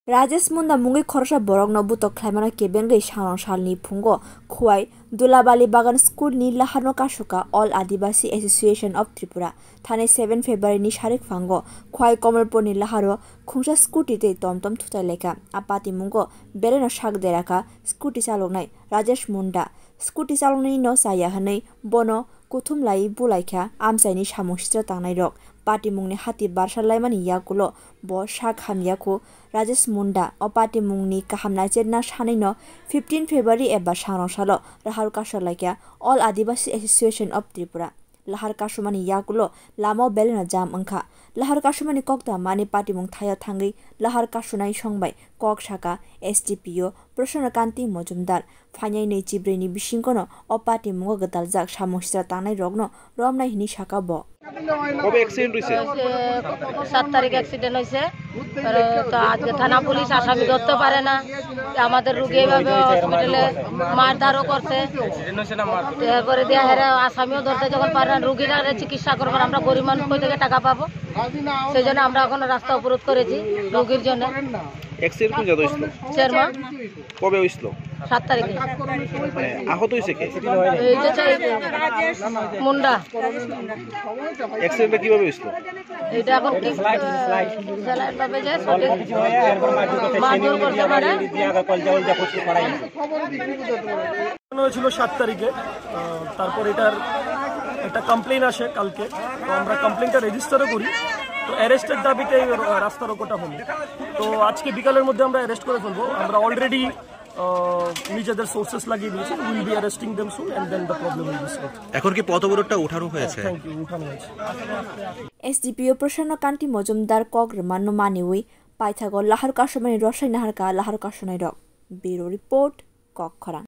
Rajesh Munda mungi khorsa borok no butok khlaimana kebengai sanong salni phungo khwai Dulabali Bagan School ni lahano kasuka All Adivasi Association of Tripura thane 7 February ni sharik phango khwai Komalpur ni laharo khungsa scooty te tomtom thutai leka apati mungo bereno shak deraka scooty chaloknai Rajesh Munda scooty chaloknai no saya hanai bono kuthum lai bulaikha amsaini samustra tangnai rok party mungni hati barsalaimani yakulo bo shak hamyaku Rajesh Munda o party mungni kahamna chenna sanaino 15 February eba sanong salo lahar kasalaikya All Adivasi Association of Tripura lahar kasumani yakulo lamo belena jam angkha lahar kasumani kokta mani party mung thaya thangai lahar kasunai songbai kok saka SDPO Prasanna Kanti Mojumdar phainai nei chibreni bisingkono o party mungo gadaljak samustra tanai rogno romnai hini saka bo কবে accident হইছে 7 তারিখ accident হইছে তো আজকে থানা police আসামি ধরতে পারে না আমাদের রোগী এইভাবে হসপিটালে মারধরও করছে এরপরে দিয়া হেরা আসামিও ধরতে যখন পারে না রোগীরা চিকিৎসা করবার আমরা গরিব মানুষ কই থেকে টাকা পাবো সেজন্য আমরা এখন রাস্তা অবরোধ করেছি রোগীর জন্য অ্যাক্সিডেন্ট কোন জায়গায় হইছিল চেয়ারমা কবে হইছিল 7 তারিখে আহত হইছে কে এই যে মুন্ডা অ্যাক্সিডেন্টটা কিভাবে হইছিল এটা এখন কি ফ্লাইট ভাবে যে মারধর করতে পারে ছিল 7 তারিখে তারপর এটার একটা কমপ্লেইন আসে কালকে তো আমরা কমপ্লেইনটা রেজিস্টারও করি তো অ্যারেস্টের দাবিতে রাস্তা রোকোটা হলো তো আজকে বিকালের মধ্যে আমরা অ্যারেস্ট করে ফেলবো আমরা অলরেডি নিজেদের সোর্সেস লাগিয়ে দিয়েছি will be arresting them soon and then the problem will be solved এখন কি পথ অবরোধটা উঠানো হয়েছে থ্যাংক ইউ উঠানো হয়েছে SDPO Prasanna Kanti Mojumdar kok remanno maniwi paithago lahar kasumani rosai naharka lahar kasunai rok Bureau Report Kok Khorang